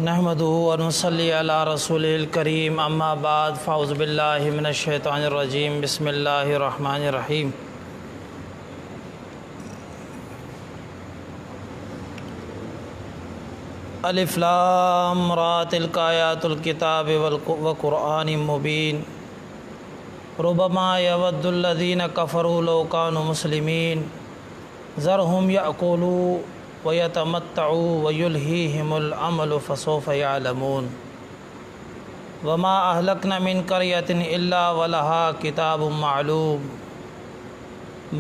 نحمدہ و نصلی علی رسولہ الکریم اما بعد فاعوذ باللہ من الشیطان الرجیم بسم اللہ الرحمن الرحیم الف لام را تلک آیات الکتاب وقرآن مبین ربما یود الذین کفروا لو کانوا مسلمین ذرہم یأکلوا وَيَتَمَتَّعُوا وَيُلْهِهِمُ الْأَمَلُ فَسَوْفَ يَعْلَمُونَ وَمَا أَهْلَكْنَا مِنْ قَرْيَةٍ إِلَّا وَلَهَا كِتَابٌ مَعْلُومٌ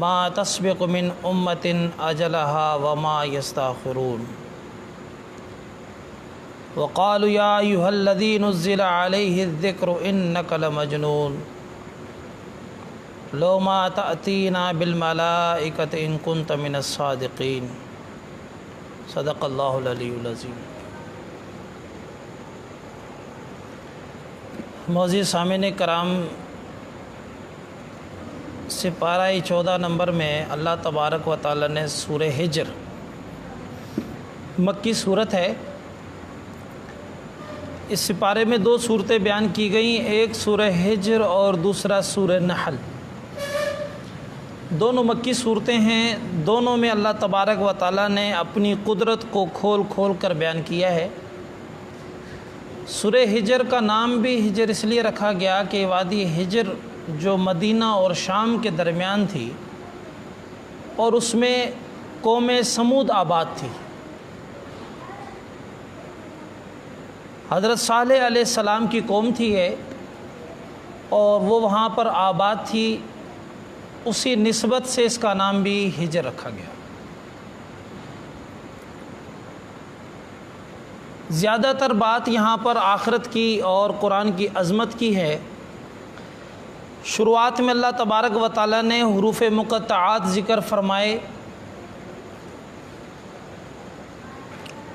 مَا تَسْبِقُ مِنْ أُمَّةٍ أَجَلَهَا وَمَا يَسْتَأْخِرُونَ وَقَالُوا يَا أَيُّهَا الَّذِي نُزِّلَ عَلَيْهِ الذِّكْرُ إِنَّكَ لَمَجْنُونٌ لَوْ مَا تَأْتِينَا بِالْمَلَائِكَةِ إِن كُنتَ مِنَ الصَّادِقِينَ صدق اللہ العلی العظیم۔ معزز سامعین کرام، سپارہ 14 نمبر میں اللہ تبارک و تعالی نے سورہ ہجر، مکی صورت ہے، اس سپارے میں دو صورتیں بیان کی گئیں، ایک سورہ ہجر اور دوسرا سورہ نحل۔ دونوں مکی صورتیں ہیں، دونوں میں اللہ تبارک و تعالیٰ نے اپنی قدرت کو کھول کھول کر بیان کیا ہے۔ سورہ ہجر کا نام بھی ہجر اس لیے رکھا گیا کہ وادی ہجر جو مدینہ اور شام کے درمیان تھی اور اس میں قوم سمود آباد تھی۔ حضرت صالح علیہ السلام کی قوم تھی ہے اور وہ وہاں پر آباد تھی، اسی نسبت سے اس کا نام بھی ہجر رکھا گیا۔ زیادہ تر بات یہاں پر آخرت کی اور قرآن کی عظمت کی ہے۔ شروعات میں اللہ تبارک و تعالیٰ نے حروف مقطعات ذکر فرمائے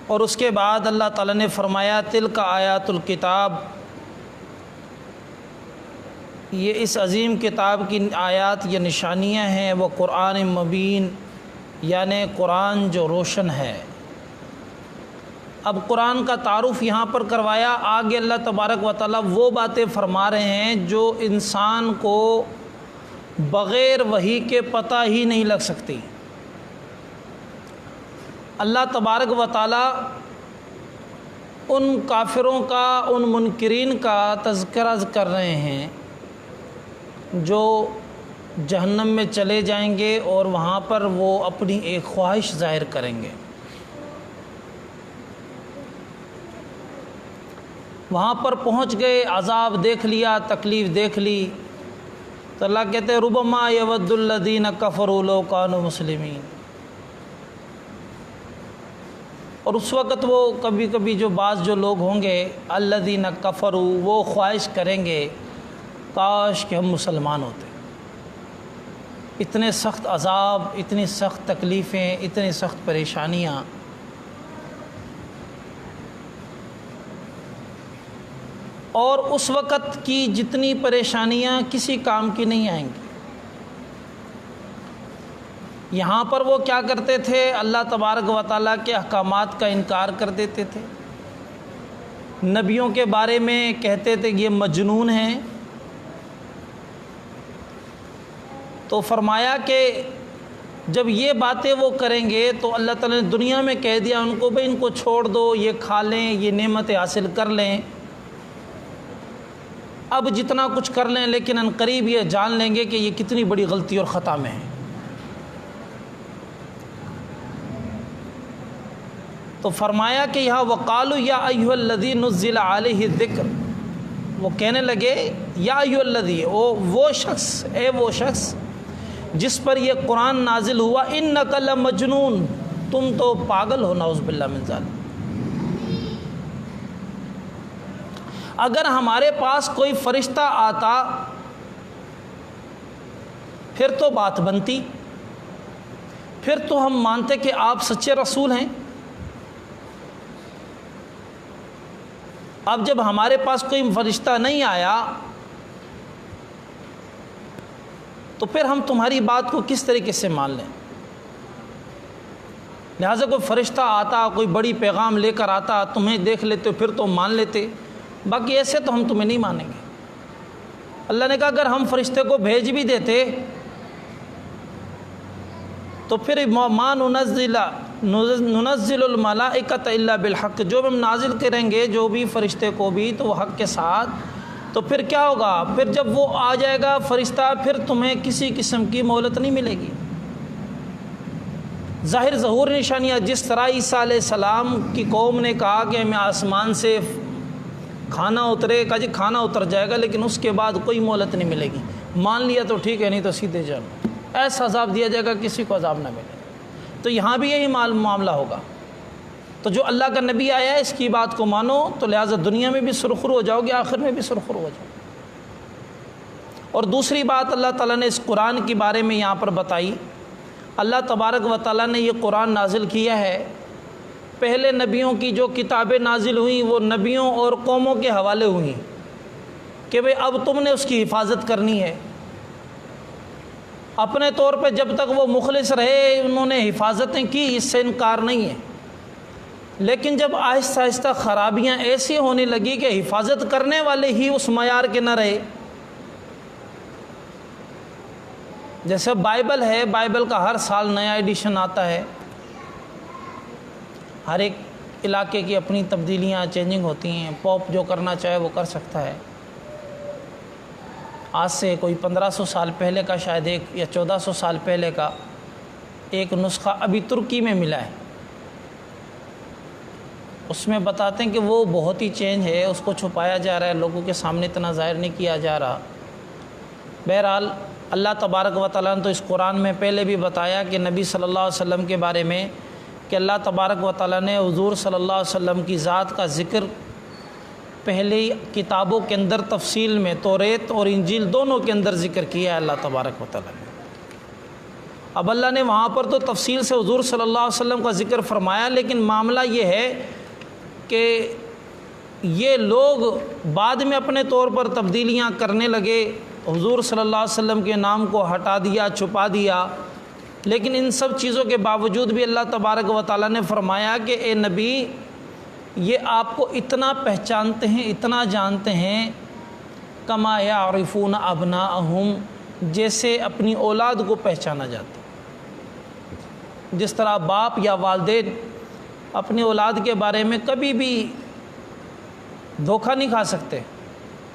اور اس کے بعد اللہ تعالیٰ نے فرمایا تلک آیات الکتاب، یہ اس عظیم کتاب کی آیات یا نشانیاں ہیں، وہ قرآن مبین یعنی قرآن جو روشن ہے۔ اب قرآن کا تعارف یہاں پر کروایا، آگے اللہ تبارک و تعالیٰ وہ باتیں فرما رہے ہیں جو انسان کو بغیر وحی کے پتہ ہی نہیں لگ سکتی۔ اللہ تبارک و تعالیٰ ان کافروں کا، ان منکرین کا تذکرہ کر رہے ہیں جو جہنم میں چلے جائیں گے اور وہاں پر وہ اپنی ایک خواہش ظاہر کریں گے۔ وہاں پر پہنچ گئے، عذاب دیکھ لیا، تکلیف دیکھ لی، تو اللہ کہتے ہیں ربما یود الذین کفروا لو کانوا مسلمین۔ اور اس وقت وہ کبھی کبھی جو بعض جو لوگ ہوں گے الذین کفروا، وہ خواہش کریں گے کاش کہ ہم مسلمان ہوتے۔ اتنے سخت عذاب، اتنی سخت تکلیفیں، اتنی سخت پریشانیاں، اور اس وقت کی جتنی پریشانیاں کسی کام کی نہیں آئیں گی۔ یہاں پر وہ کیا کرتے تھے؟ اللہ تبارک و تعالیٰ کے احکامات کا انکار کر دیتے تھے، نبیوں کے بارے میں کہتے تھے کہ یہ مجنون ہیں۔ تو فرمایا کہ جب یہ باتیں وہ کریں گے تو اللہ تعالیٰ نے دنیا میں کہہ دیا ان کو، بھئی ان کو چھوڑ دو، یہ کھا لیں، یہ نعمتیں حاصل کر لیں، اب جتنا کچھ کر لیں، لیکن ان قریب یہ جان لیں گے کہ یہ کتنی بڑی غلطی اور خطا میں ہیں۔ تو فرمایا کہ یہاں وقالوا یا ایھا الذی نزل علیہ الذکر، وہ کہنے لگے یا ایھا الذی، وہ شخص، اے وہ شخص جس پر یہ قرآن نازل ہوا، انک لمجنون، تم تو پاگل ہو، نعوذ باللہ من ذالک۔ اگر ہمارے پاس کوئی فرشتہ آتا پھر تو بات بنتی، پھر تو ہم مانتے کہ آپ سچے رسول ہیں۔ اب جب ہمارے پاس کوئی فرشتہ نہیں آیا تو پھر ہم تمہاری بات کو کس طریقے سے مان لیں؟ لہٰذا کوئی فرشتہ آتا، کوئی بڑی پیغام لے کر آتا، تمہیں دیکھ لیتے پھر تو مان لیتے، باقی ایسے تو ہم تمہیں نہیں مانیں گے۔ اللہ نے کہا اگر ہم فرشتے کو بھیج بھی دیتے تو پھر ما ننزل الملائکۃ الا بالحق، جو ہم نازل کریں گے جو بھی فرشتے کو بھی تو وہ حق کے ساتھ، تو پھر کیا ہوگا؟ پھر جب وہ آ جائے گا فرشتہ پھر تمہیں کسی قسم کی مہلت نہیں ملے گی۔ ظاہر ظہور نشانیاں، جس طرح عیسیٰ علیہ السلام کی قوم نے کہا کہ ہمیں آسمان سے کھانا اترے، کہا جی کھانا اتر جائے گا لیکن اس کے بعد کوئی مہلت نہیں ملے گی، مان لیا تو ٹھیک ہے نہیں تو سیدھے جانا، ایسا عذاب دیا جائے گا کسی کو عذاب نہ ملے۔ تو یہاں بھی یہی معاملہ ہوگا۔ تو جو اللہ کا نبی آیا ہے اس کی بات کو مانو، تو لہٰذا دنیا میں بھی سرخرو ہو جاؤ گے، آخر میں بھی سرخرو ہو جاؤ۔ اور دوسری بات اللہ تعالیٰ نے اس قرآن کے بارے میں یہاں پر بتائی، اللہ تبارک و تعالیٰ نے یہ قرآن نازل کیا ہے، پہلے نبیوں کی جو کتابیں نازل ہوئیں وہ نبیوں اور قوموں کے حوالے ہوئیں کہ بھئی اب تم نے اس کی حفاظت کرنی ہے۔ اپنے طور پہ جب تک وہ مخلص رہے انہوں نے حفاظتیں کی، اس سے انکار نہیں ہے، لیکن جب آہستہ آہستہ خرابیاں ایسی ہونے لگی کہ حفاظت کرنے والے ہی اس معیار کے نہ رہے، جیسے بائبل ہے، بائبل کا ہر سال نیا ایڈیشن آتا ہے، ہر ایک علاقے کی اپنی تبدیلیاں چینجنگ ہوتی ہیں، پوپ جو کرنا چاہے وہ کر سکتا ہے۔ آج سے کوئی 1500 سال پہلے کا شاید ایک یا 1400 سال پہلے کا ایک نسخہ ابھی ترکی میں ملا ہے، اس میں بتاتے ہیں کہ وہ بہت ہی چینج ہے، اس کو چھپایا جا رہا ہے، لوگوں کے سامنے اتنا ظاہر نہیں کیا جا رہا۔ بہرحال اللہ تبارک و تعالیٰ نے تو اس قرآن میں پہلے بھی بتایا کہ نبی صلی اللہ علیہ وسلم کے بارے میں کہ اللہ تبارک و تعالیٰ نے حضور صلی اللہ علیہ وسلم کی ذات کا ذکر پہلی کتابوں کے اندر تفصیل میں، توریت اور انجیل دونوں کے اندر ذکر کیا ہے اللہ تبارک و تعالیٰ نے۔ اب اللہ نے وہاں پر تو تفصیل سے حضور صلی اللہ علیہ وسلم کا ذکر فرمایا، لیکن معاملہ یہ ہے کہ یہ لوگ بعد میں اپنے طور پر تبدیلیاں کرنے لگے، حضور صلی اللہ علیہ وسلم کے نام کو ہٹا دیا، چھپا دیا، لیکن ان سب چیزوں کے باوجود بھی اللہ تبارک و تعالیٰ نے فرمایا کہ اے نبی یہ آپ کو اتنا پہچانتے ہیں، اتنا جانتے ہیں، کما یعرفون ابناءہم، جیسے اپنی اولاد کو پہچانا جاتا ہے۔ جس طرح باپ یا والدین اپنی اولاد کے بارے میں کبھی بھی دھوکہ نہیں کھا سکتے،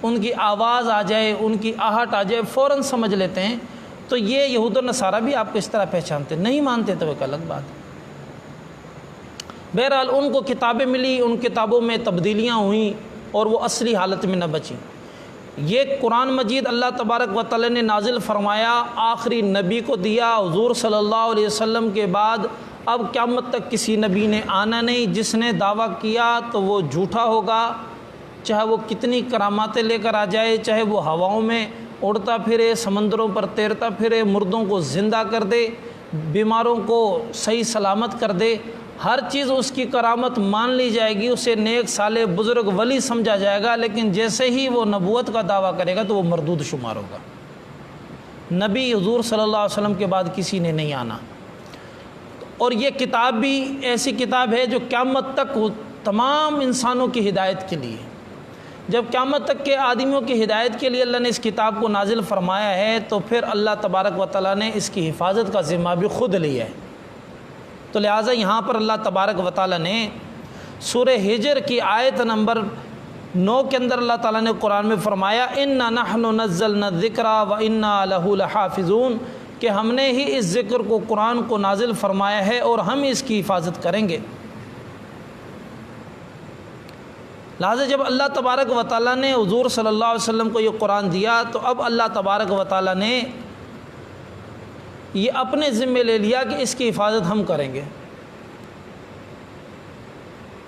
ان کی آواز آ جائے، ان کی آہٹ آ جائے فوراً سمجھ لیتے ہیں، تو یہ یہود و نصارہ بھی آپ کو اس طرح پہچانتے، نہیں مانتے تو ایک الگ بات ہے۔ بہرحال ان کو کتابیں ملی، ان کتابوں میں تبدیلیاں ہوئیں اور وہ اصلی حالت میں نہ بچیں۔ یہ قرآن مجید اللہ تبارک و تعالی نے نازل فرمایا، آخری نبی کو دیا، حضور صلی اللہ علیہ وسلم کے بعد اب قیامت تک کسی نبی نے آنا نہیں، جس نے دعویٰ کیا تو وہ جھوٹا ہوگا، چاہے وہ کتنی کراماتیں لے کر آ جائے، چاہے وہ ہواؤں میں اڑتا پھرے، سمندروں پر تیرتا پھرے، مردوں کو زندہ کر دے، بیماروں کو صحیح سلامت کر دے، ہر چیز اس کی کرامت مان لی جائے گی، اسے نیک صالح بزرگ ولی سمجھا جائے گا، لیکن جیسے ہی وہ نبوت کا دعویٰ کرے گا تو وہ مردود شمار ہوگا۔ نبی حضور صلی اللہ علیہ وسلم کے بعد کسی نے نہیں آنا۔ اور یہ کتاب بھی ایسی کتاب ہے جو قیامت تک تمام انسانوں کی ہدایت کے لیے، جب قیامت تک کے آدمیوں کی ہدایت کے لیے اللہ نے اس کتاب کو نازل فرمایا ہے، تو پھر اللہ تبارک و تعالیٰ نے اس کی حفاظت کا ذمہ بھی خود لیا ہے۔ تو لہٰذا یہاں پر اللہ تبارک و تعالیٰ نے سورہ ہجر کی آیت نمبر 9 کے اندر اللہ تعالیٰ نے قرآن میں فرمایا اِنَّا نَحْنُ نَزَّلْنَا الذِّكْرَ وَإِنَّا لَهُ لَحَافِظُونَ، کہ ہم نے ہی اس ذکر کو، قرآن کو نازل فرمایا ہے اور ہم اس کی حفاظت کریں گے۔ لہٰذا جب اللہ تبارک و تعالیٰ نے حضور صلی اللہ علیہ وسلم کو یہ قرآن دیا تو اب اللہ تبارک و تعالیٰ نے یہ اپنے ذمے لے لیا کہ اس کی حفاظت ہم کریں گے۔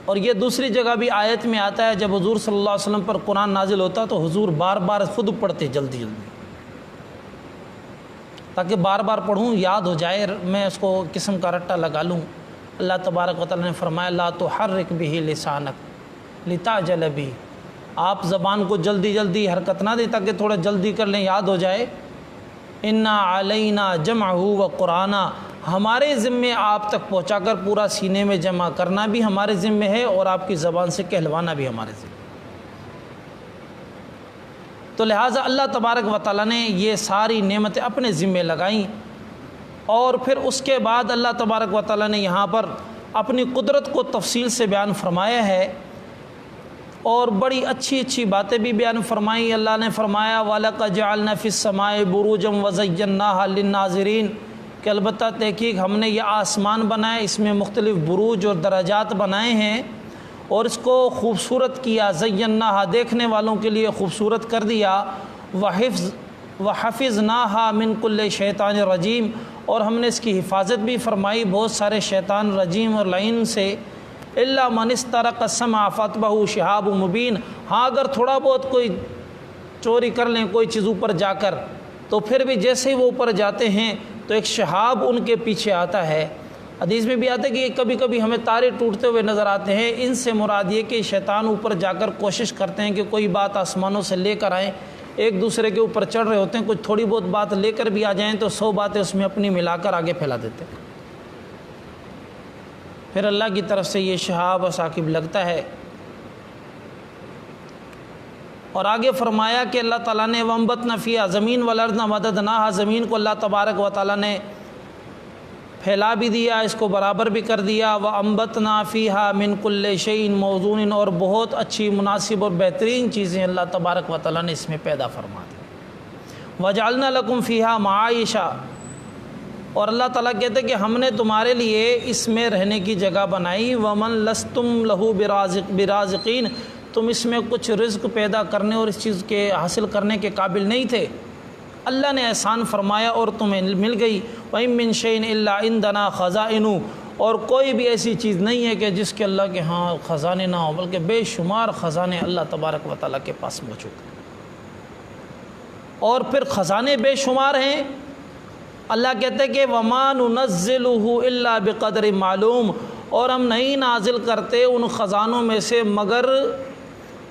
اور یہ دوسری جگہ بھی آیت میں آتا ہے، جب حضور صلی اللہ علیہ وسلم پر قرآن نازل ہوتا تو حضور بار بار خود پڑھتے جلدی جلدی، تاکہ بار بار پڑھوں یاد ہو جائے، میں اس کو قسم کا رٹا لگا لوں۔ اللہ تبارک و تعالیٰ نے فرمایا لا تحرک بہ لسانک لتعجل بہ، آپ زبان کو جلدی جلدی حرکت نہ دیں تاکہ تھوڑا جلدی کر لیں، یاد ہو جائے۔ انا علینا جمعہ و قرآنہ، ہمارے ذمے آپ تک پہنچا کر پورا سینے میں جمع کرنا بھی ہمارے ذمے ہے، اور آپ کی زبان سے کہلوانا بھی ہمارے ذمے ہے۔ تو لہٰذا اللہ تبارک و تعالیٰ نے یہ ساری نعمتیں اپنے ذمے لگائیں، اور پھر اس کے بعد اللہ تبارک و تعالیٰ نے یہاں پر اپنی قدرت کو تفصیل سے بیان فرمایا ہے، اور بڑی اچھی اچھی باتیں بھی بیان فرمائیں۔ اللہ نے فرمایا وَلَقَدْ جَعَلْنَا فِي السَّمَاءِ بُرُوجًا وَزَيَّنَّاهَا لِلنَّاظِرِينَ، کہ البتہ تحقیق ہم نے یہ آسمان بنائے، اس میں مختلف بروج اور درجات بنائے ہیں، اور اس کو خوبصورت کیا، زیناہا دیکھنے والوں کے لیے خوبصورت کر دیا، وحفظناہا من کل شیطان رجیم، اور ہم نے اس کی حفاظت بھی فرمائی بہت سارے شیطان رجیم اور لعین سے، الا من استرق السمع فاتبعه شہاب مبین، ہاں اگر تھوڑا بہت کوئی چوری کر لیں کوئی چیز اوپر جا کر، تو پھر بھی جیسے ہی وہ اوپر جاتے ہیں تو ایک شہاب ان کے پیچھے آتا ہے۔ حدیث میں بھی آتا ہے کہ کبھی کبھی ہمیں تارے ٹوٹتے ہوئے نظر آتے ہیں، ان سے مراد یہ کہ شیطان اوپر جا کر کوشش کرتے ہیں کہ کوئی بات آسمانوں سے لے کر آئیں، ایک دوسرے کے اوپر چڑھ رہے ہوتے ہیں، کچھ تھوڑی بہت بات لے کر بھی آ جائیں تو 100 باتیں اس میں اپنی ملا کر آگے پھیلا دیتے ہیں۔ پھر اللہ کی طرف سے یہ شہاب و ثاقب لگتا ہے، اور آگے فرمایا کہ اللہ تعالیٰ نے وَأَنبَتْنَا فِيهَا زمین وَالْأَرْضَ مَدَدْنَاهَا، زمین کو اللہ تبارک و تعالیٰ نے پھیلا بھی دیا، اس کو برابر بھی کر دیا، وَأَنبَتْنَا فِيهَا مِن كُلِّ شَيْءٍ مَوْزُونٍ، اور بہت اچھی مناسب اور بہترین چیزیں اللہ تبارک و تعالیٰ نے اس میں پیدا فرما دی۔ وَجَعَلْنَا لَكُمْ فِيهَا مَعَائِشَ، اور اللہ تعالیٰ کہتے ہیں کہ ہم نے تمہارے لیے اس میں رہنے کی جگہ بنائی، وَمَن لَسْتُمْ لَهُ بِرَازِقِينَ، تم اس میں کچھ رزق پیدا کرنے اور اس چیز کے حاصل کرنے کے قابل نہیں تھے، اللہ نے احسان فرمایا اور تمہیں مل گئی۔ وَإِن مِّن شَيْءٍ إِلَّا عِندَنَا خَزَائِنُهُ، اور کوئی بھی ایسی چیز نہیں ہے کہ جس کے اللہ کے ہاں خزانے نہ ہوں، بلکہ بے شمار خزانے اللہ تبارک و تعالیٰ کے پاس موجود ہیں، اور پھر خزانے بے شمار ہیں۔ اللہ کہتے ہیں کہ وَمَا نُنَزِّلُهُ إِلَّا بِقَدْرٍ معلوم، اور ہم نہیں نازل کرتے ان خزانوں میں سے مگر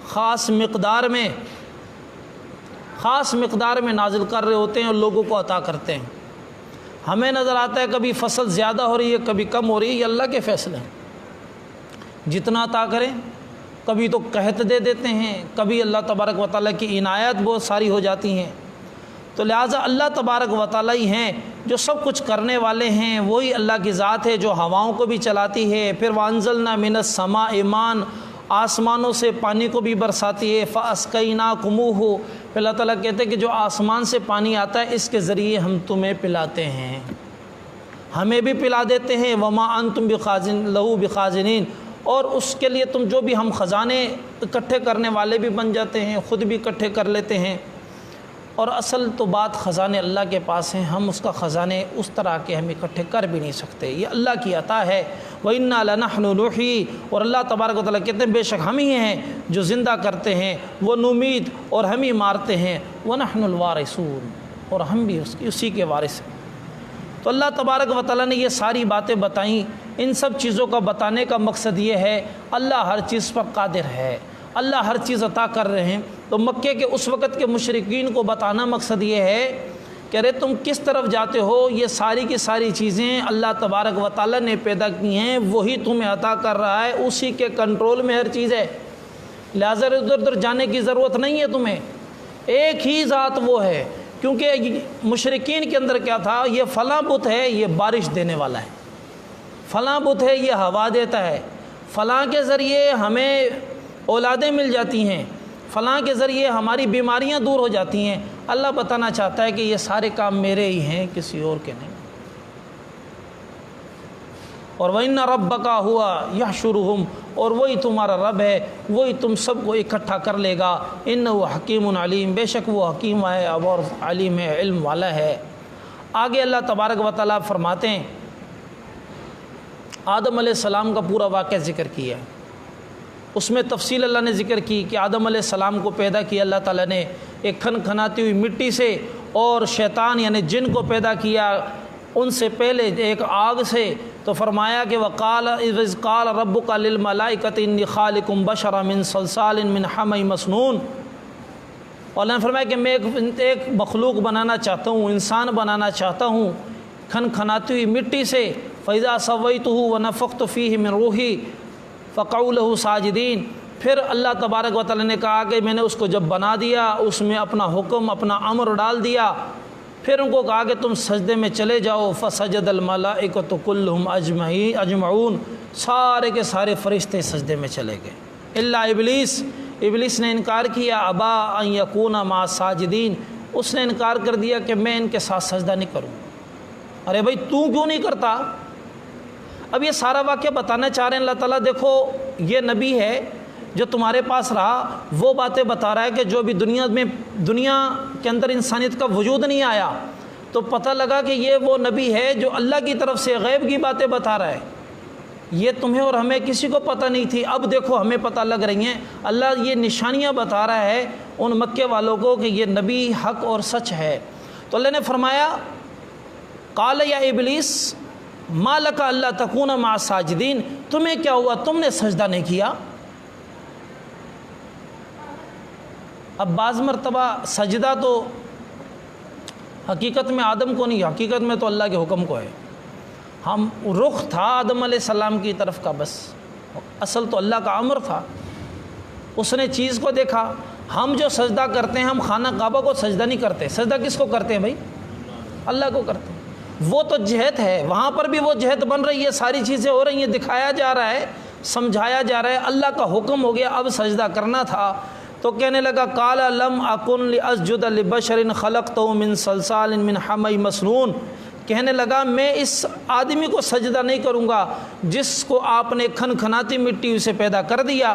خاص مقدار میں نازل کر رہے ہوتے ہیں اور لوگوں کو عطا کرتے ہیں۔ ہمیں نظر آتا ہے کبھی فصل زیادہ ہو رہی ہے کبھی کم ہو رہی ہے، یہ اللہ کے فیصلے ہیں، جتنا عطا کریں، کبھی تو قحط دے دیتے ہیں، کبھی اللہ تبارک و تعالیٰ کی عنایت بہت ساری ہو جاتی ہیں۔ تو لہٰذا اللہ تبارک و تعالیٰ ہی ہیں جو سب کچھ کرنے والے ہیں، وہی اللہ کی ذات ہے جو ہواؤں کو بھی چلاتی ہے۔ پھر وَأَنزَلْنَا مِنَ السَّمَاءِ مَاءً، آسمانوں سے پانی کو بھی برساتی ہے، فَأَسْقَيْنَاكُمُوهُ، پھر اللہ تعالیٰ کہتے ہیں کہ جو آسمان سے پانی آتا ہے اس کے ذریعے ہم تمہیں پلاتے ہیں، ہمیں بھی پلا دیتے ہیں۔ وَمَا أَنْتُمْ لَهُ بِخَازِنِينَ، اور اس کے لیے تم جو بھی، ہم خزانے اکٹھے کرنے والے بھی بن جاتے ہیں، خود بھی اکٹھے کر لیتے ہیں، اور اصل تو بات خزانے اللہ کے پاس ہیں، ہم اس کا خزانے اس طرح کے ہم اکٹھے کر بھی نہیں سکتے، یہ اللہ کی عطا ہے۔ وَإِنَّا لَنَحْنُ نُحْيِي، اور اللہ تبارک و تعالیٰ کہتے ہیں بے شک ہم ہی ہیں جو زندہ کرتے ہیں، وہ نمید، اور ہم ہی مارتے ہیں، وَنَحْنُ الْوَارِثُونَ، اور ہم بھی اسی کے وارث ہیں۔ تو اللہ تبارک و تعالیٰ نے یہ ساری باتیں بتائیں، ان سب چیزوں کا بتانے کا مقصد یہ ہے اللہ ہر چیز پر قادر ہے، اللہ ہر چیز عطا کر رہے ہیں۔ تو مکے کے اس وقت کے مشرکین کو بتانا مقصد یہ ہے کہ ارے تم کس طرف جاتے ہو، یہ ساری کی ساری چیزیں اللہ تبارک و تعالیٰ نے پیدا کی ہیں، وہی تمہیں عطا کر رہا ہے، اسی کے کنٹرول میں ہر چیز ہے، لہٰذا ادھر ادھر جانے کی ضرورت نہیں ہے تمہیں، ایک ہی ذات وہ ہے۔ کیونکہ مشرکین کے اندر کیا تھا، یہ فلاں بت ہے یہ بارش دینے والا ہے، فلاں بت ہے یہ ہوا دیتا ہے، فلاں کے ذریعے ہمیں اولادیں مل جاتی ہیں، فلاں کے ذریعے ہماری بیماریاں دور ہو جاتی ہیں۔ اللہ بتانا چاہتا ہے کہ یہ سارے کام میرے ہی ہیں، کسی اور کے نہیں۔ اور وَإِنَّ رَبَّكَ هُوَ يَحْشُرُهُمْ، اور وہی تمہارا رب ہے، وہی تم سب کو اکٹھا کر لے گا۔ إِنَّهُ حَكِيمٌ عَلِيمٌ، بے شک وہ حکیم ہے اور علیم ہے، علم والا ہے۔ آگے اللہ تبارک و تعالیٰ فرماتے ہیں، آدم علیہ السلام کا پورا واقعہ ذکر کیا ہے، اس میں تفصیل اللہ نے ذکر کی کہ آدم علیہ السلام کو پیدا کیا اللہ تعالیٰ نے ایک کھنکھناتی ہوئی مٹی سے، اور شیطان یعنی جن کو پیدا کیا ان سے پہلے ایک آگ سے۔ تو فرمایا کہ وَقَالَ إِذْ قَالَ رَبُّكَ لِلْمَلَائِكَةِ إِنِّي خَالِقٌ بَشَرًا مِّن صَلْصَالٍ مِّنْ حَمَإٍ مَّسْنُونٍ، اور اللہ نے فرمایا کہ میں ایک مخلوق بنانا چاہتا ہوں، انسان بنانا چاہتا ہوں کھن کھناتی ہوئی مٹی سے، فَإِذَا سَوَّيْتُهُ وَنَفَخْتُ فِيهِ مِنْ رُوحِي فَقَعُوا لَهُ سَاجِدِينَ۔ پھر اللہ تبارک و تعالیٰ نے کہا کہ میں نے اس کو جب بنا دیا، اس میں اپنا حکم، اپنا امر ڈال دیا، پھر ان کو کہا کہ تم سجدے میں چلے جاؤ، فَسَجَدَ الْمَلَائِكَةُ كُلُّهُمْ اجمعون، سارے کے سارے فرشتے سجدے میں چلے گئے الا ابلیس، ابلیس نے انکار کیا، ابا ان یکون مع الساجدین، اس نے انکار کر دیا کہ میں ان کے ساتھ سجدہ نہیں کروں۔ ارے بھائی تو کیوں نہیں کرتا؟ اب یہ سارا واقعہ بتانا چاہ رہے ہیں اللہ تعالیٰ، دیکھو یہ نبی ہے جو تمہارے پاس رہا، وہ باتیں بتا رہا ہے کہ جو ابھی دنیا کے اندر انسانیت کا وجود نہیں آیا، تو پتہ لگا کہ یہ وہ نبی ہے جو اللہ کی طرف سے غیب کی باتیں بتا رہا ہے۔ یہ تمہیں اور ہمیں کسی کو پتہ نہیں تھی، اب دیکھو ہمیں پتہ لگ رہی ہیں۔ اللہ یہ نشانیاں بتا رہا ہے ان مکے والوں کو کہ یہ نبی حق اور سچ ہے۔ تو اللہ نے فرمایا قال یا ابلیس ما لک الا تکون مع الساجدین، تمہیں کیا ہوا، تم نے سجدہ نہیں کیا؟ اب بعض مرتبہ سجدہ تو حقیقت میں آدم کو نہیں، حقیقت میں تو اللہ کے حکم کو ہے۔ ہم رخ تھا آدم علیہ السلام کی طرف کا، بس اصل تو اللہ کا امر تھا، اس نے چیز کو دیکھا۔ ہم جو سجدہ کرتے ہیں، ہم خانہ کعبہ کو سجدہ نہیں کرتے، سجدہ کس کو کرتے ہیں بھائی؟ اللہ کو کرتے ہیں۔ وہ تو جہت ہے، وہاں پر بھی وہ جہت بن رہی ہے، ساری چیزیں ہو رہی ہیں، دکھایا جا رہا ہے، سمجھایا جا رہا ہے، اللہ کا حکم ہو گیا، اب سجدہ کرنا تھا۔ تو کہنے لگا قال لم اکن لاسجد لبشر خلقته من صلصال من حمأ مسنون، کہنے لگا میں اس آدمی کو سجدہ نہیں کروں گا جس کو آپ نے کھن کھناتی مٹی سے پیدا کر دیا۔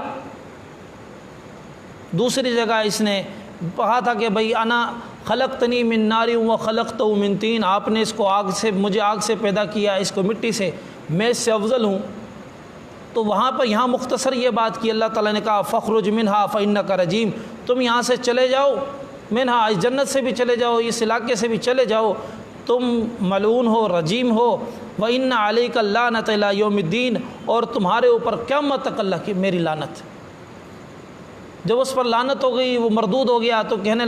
دوسری جگہ اس نے کہا تھا کہ بھئی انا خلقتنی من نار و خلقتہ من طین، آپ نے اس کو مجھے آگ سے پیدا کیا، اس کو مٹی سے، میں اس سے افضل ہوں۔ تو وہاں پر یہاں مختصر یہ بات کی، اللہ تعالیٰ نے کہا فخرج منہا فإنک رجیم، تم یہاں سے چلے جاؤ، منہا اس جنت سے بھی چلے جاؤ، اس علاقے سے بھی چلے جاؤ، تم ملعون ہو، رجیم ہو، وإن علیک اللعنۃ الی یوم الدین، اور تمہارے اوپر قیامت تک اللہ کی میری لعنت۔ جب اس پر لعنت ہو گئی، وہ مردود ہو گیا، تو کہنے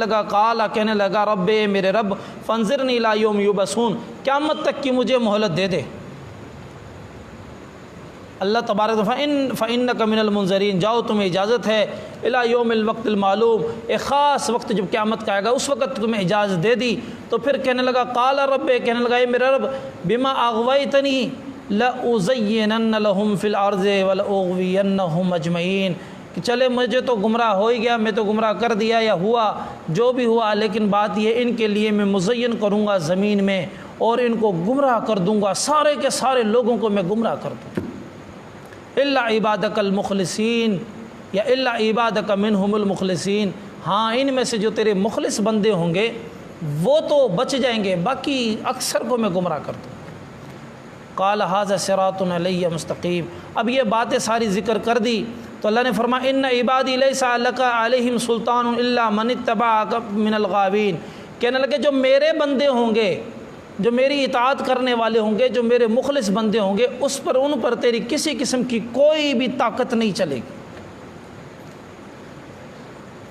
لگا رب میرے رب فانظرنی الی یوم یبعثون، قیامت تک کی مجھے مہلت دے دے۔ اللہ تبارک فإنک من المنظرین، جاؤ تمہیں اجازت ہے، الی یوم الوقت المعلوم، ایک خاص وقت جب قیامت کا آئے گا اس وقت تمہیں اجازت دے دی۔ تو پھر کہنے لگا قال رب، کہنے لگا اے میرا رب بما اغویتنی لأزینن لہم فی الارض ولأغوینہم اجمعین، کہ چلے مجھے تو گمراہ ہو ہی گیا، میں تو گمراہ کر دیا یا ہوا جو بھی ہوا، لیکن بات یہ ان کے لیے میں مزین کروں گا زمین میں اور ان کو گمراہ کر دوں گا، سارے کے سارے لوگوں کو میں گمراہ کر دوں، الا عبادک المخلصین یا الا عبادک منہم المخلصین، ہاں ان میں سے جو تیرے مخلص بندے ہوں گے وہ تو بچ جائیں گے، باقی اکثر کو میں گمراہ کر دوں۔ قال ھذا صراط علی مستقیم، اب یہ باتیں ساری ذکر کر دی تو اللہ نے فرمایا ان عبادی لیس لک علیہم سلطان الا من اتبعک من الغاوین، کہنے لگے جو میرے بندے ہوں گے، جو میری اطاعت کرنے والے ہوں گے، جو میرے مخلص بندے ہوں گے، ان پر تیری کسی قسم کی کوئی بھی طاقت نہیں چلے گی،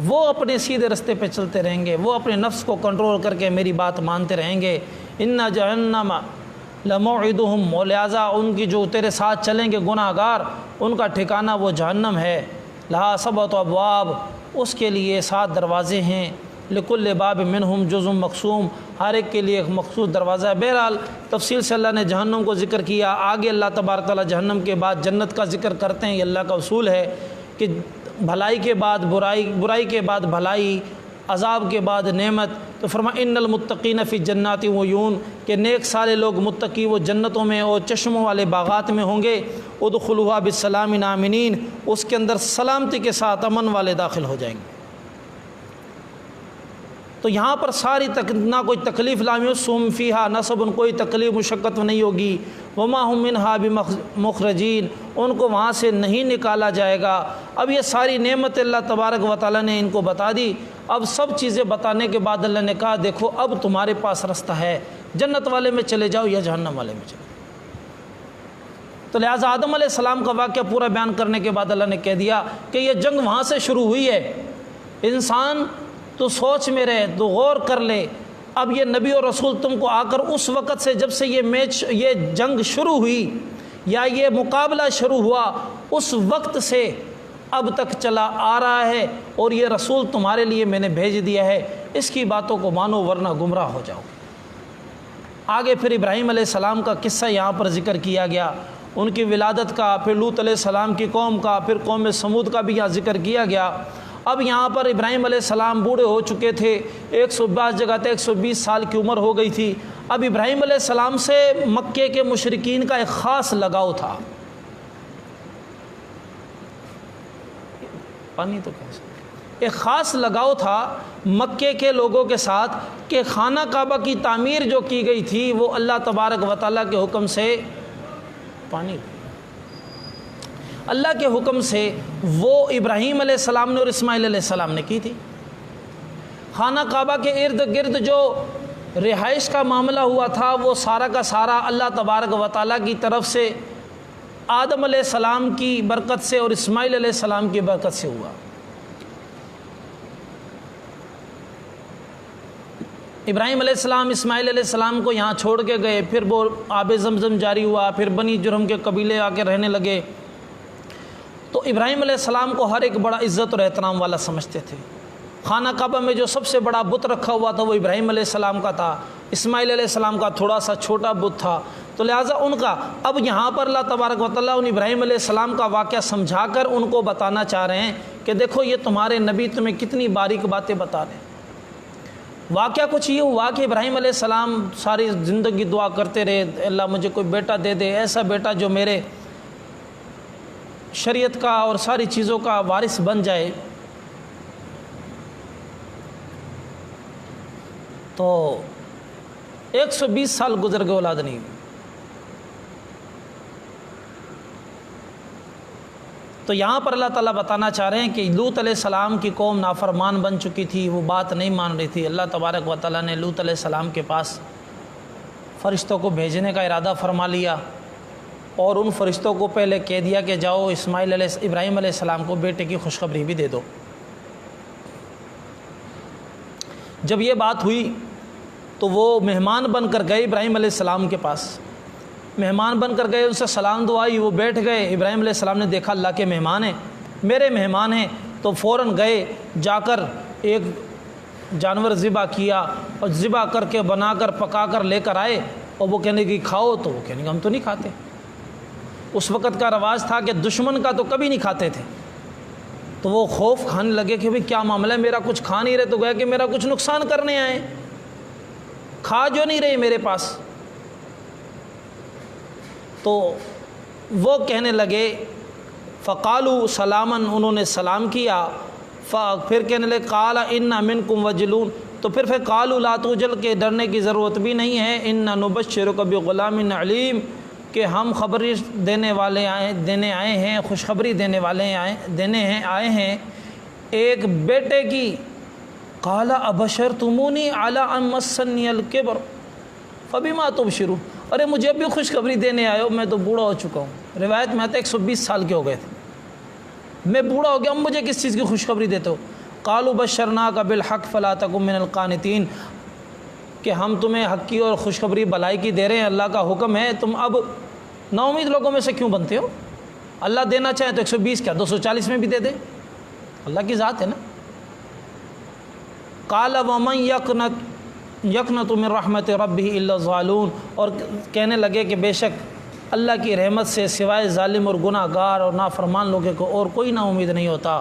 وہ اپنے سیدھے رستے پہ چلتے رہیں گے، وہ اپنے نفس کو کنٹرول کر کے میری بات مانتے رہیں گے۔ ان جہنم لموعدہم، و لہٰذا ان کی جو تیرے ساتھ چلیں گے گناہ گار، ان کا ٹھکانہ وہ جہنم ہے، لہا سبعۃ ابواب، اس کے لیے 7 دروازے ہیں، لکل باب منہم جزء مقسوم، ہر ایک کے لیے ایک مخصوص دروازہ ہے۔ بہرحال تفصیل سے اللہ نے جہنم کو ذکر کیا، آگے اللہ تبارک تعالیٰ جہنم کے بعد جنت کا ذکر کرتے ہیں۔ یہ اللہ کا اصول ہے کہ بھلائی کے بعد برائی کے بعد بھلائی، عذاب کے بعد نعمت۔ تو فرمایا ان المتقین فی جنات وعیون، کہ نیک سارے لوگ متقی وہ جنتوں میں اور چشموں والے باغات میں ہوں گے، ادخلوها بالسلام آمنین، اس کے اندر سلامتی کے ساتھ امن والے داخل ہو جائیں گے۔ تو یہاں پر ساری نہ کوئی تکلیف لامسہم فیہا نصب، کوئی تکلیف مشقت نہیں ہوگی، وما ہم منہا بمخرجین، ان کو وہاں سے نہیں نکالا جائے گا۔ اب یہ ساری نعمت اللہ تبارک و تعالیٰ نے ان کو بتا دی۔ اب سب چیزیں بتانے کے بعد اللہ نے کہا دیکھو اب تمہارے پاس رستہ ہے، جنت والے میں چلے جاؤ یا جہنم والے میں چلے جاؤ۔ تو لہٰذا آدم علیہ السلام کا واقعہ پورا بیان کرنے کے بعد اللہ نے کہہ دیا کہ یہ جنگ وہاں سے شروع ہوئی ہے۔ انسان تو سوچ میں رہے، تو غور کر لے، اب یہ نبی اور رسول تم کو آ کر اس وقت سے جب سے یہ جنگ شروع ہوئی یا یہ مقابلہ شروع ہوا اس وقت سے اب تک چلا آ رہا ہے، اور یہ رسول تمہارے لیے میں نے بھیج دیا ہے، اس کی باتوں کو مانو ورنہ گمراہ ہو جاؤ۔ آگے پھر ابراہیم علیہ السلام کا قصہ یہاں پر ذکر کیا گیا، ان کی ولادت کا، پھر لوط علیہ السلام کی قوم کا، پھر قوم سمود کا بھی یہاں ذکر کیا گیا۔ اب یہاں پر ابراہیم علیہ السلام بوڑھے ہو چکے تھے، 120 جگہ تھے 120 سال کی عمر ہو گئی تھی۔ اب ابراہیم علیہ السلام سے مکے کے مشرکین کا ایک خاص لگاؤ تھا۔ پانی تو کیسے ایک خاص لگاؤ تھا مکے کے لوگوں کے ساتھ کہ خانہ کعبہ کی تعمیر جو کی گئی تھی وہ اللہ تبارک و تعالیٰ کے حکم سے اللہ کے حکم سے وہ ابراہیم علیہ السلام نے اور اسماعیل علیہ السلام نے کی تھی۔ خانہ کعبہ کے ارد گرد جو رہائش کا معاملہ ہوا تھا وہ سارا کا سارا اللہ تبارک و تعالیٰ کی طرف سے آدم علیہ السلام کی برکت سے اور اسماعیل علیہ السلام کی برکت سے ہوا۔ ابراہیم علیہ السلام اسماعیل علیہ السلام کو یہاں چھوڑ کے گئے، پھر وہ آب زمزم جاری ہوا، پھر بنی جرہم کے قبیلے آ کے رہنے لگے۔ تو ابراہیم علیہ السلام کو ہر ایک بڑا عزت اور احترام والا سمجھتے تھے۔ خانہ کعبہ میں جو سب سے بڑا بت رکھا ہوا تھا وہ ابراہیم علیہ السلام کا تھا، اسماعیل علیہ السلام کا تھوڑا سا چھوٹا بت تھا، تو لہٰذا ان کا اب یہاں پر اللہ تبارک و تعالیٰ ان ابراہیم علیہ السلام کا واقعہ سمجھا کر ان کو بتانا چاہ رہے ہیں کہ دیکھو یہ تمہارے نبی تمہیں کتنی باریک باتیں بتا رہے ہیں۔ واقعہ کچھ یہ ہوا کہ ابراہیم علیہ السلام ساری زندگی دعا کرتے رہے، اللہ مجھے کوئی بیٹا دے دے، ایسا بیٹا جو میرے شریعت کا اور ساری چیزوں کا وارث بن جائے۔ تو 120 سال گزر گئے، اولاد نہیں ہوئی۔ تو یہاں پر اللہ تعالیٰ بتانا چاہ رہے ہیں کہ لوط علیہ السلام کی قوم نافرمان بن چکی تھی، وہ بات نہیں مان رہی تھی۔ اللہ تبارک و تعالیٰ نے لوط علیہ السلام کے پاس فرشتوں کو بھیجنے کا ارادہ فرما لیا، اور ان فرشتوں کو پہلے کہہ دیا کہ جاؤ ابراہیم علیہ السلام کو بیٹے کی خوشخبری بھی دے دو۔ جب یہ بات ہوئی تو وہ مہمان بن کر گئے ابراہیم علیہ السلام کے پاس، مہمان بن کر گئے، ان سے سلام دعائی، وہ بیٹھ گئے۔ ابراہیم علیہ السلام نے دیکھا اللہ کے مہمان ہیں، میرے مہمان ہیں، تو فوراً گئے، جا کر ایک جانور ذبح کیا، اور ذبح کر کے بنا کر پکا کر لے کر آئے، اور وہ کہنے کی کھاؤ، تو وہ کہنے کہ ہم تو نہیں کھاتے۔ اس وقت کا رواج تھا کہ دشمن کا تو کبھی نہیں کھاتے تھے، تو وہ خوف کھانے لگے کہ بھئی کیا معاملہ ہے، میرا کچھ کھا نہیں رہے، تو گیا کہ میرا کچھ نقصان کرنے آئے، کھا جو نہیں رہے میرے پاس۔ تو وہ کہنے لگے فقالوا سلامن، انہوں نے سلام کیا، پھر کہنے لگے قال ان منکم وجلون، تو پھر قالوا لا توجل، کے ڈرنے کی ضرورت بھی نہیں ہے، ان نبشرک بغلام علیم، کہ ہم خبری دینے آئے ہیں، خوشخبری دینے آئے ہیں ایک بیٹے کی۔ قال ابشرتمونی علی ان مسنی الکبر فبما تبشرون، ارے مجھے بھی خوشخبری دینے آئے ہو، میں تو بوڑھا ہو چکا ہوں۔ روایت میں آتا ہے 120 سال کے ہو گئے تھے، میں بوڑھا ہو گیا، اب مجھے کس چیز کی خوشخبری دیتے ہو؟ قالوا بشرناک بالحق فلا تکن من القانتین، کہ ہم تمہیں حق کی اور خوشخبری بلائی کی دے رہے ہیں، اللہ کا حکم ہے، تم اب نا امید لوگوں میں سے کیوں بنتے ہو؟ اللہ دینا چاہے تو 120 کیا 240 میں بھی دے دے، اللہ کی ذات ہے نا۔ قال ومن یقنط من رحمت ربہ الا الظالمون، اور کہنے لگے کہ بے شک اللہ کی رحمت سے سوائے ظالم اور گناہ گار اور نافرمان لوگوں کو اور کوئی نا امید نہیں ہوتا۔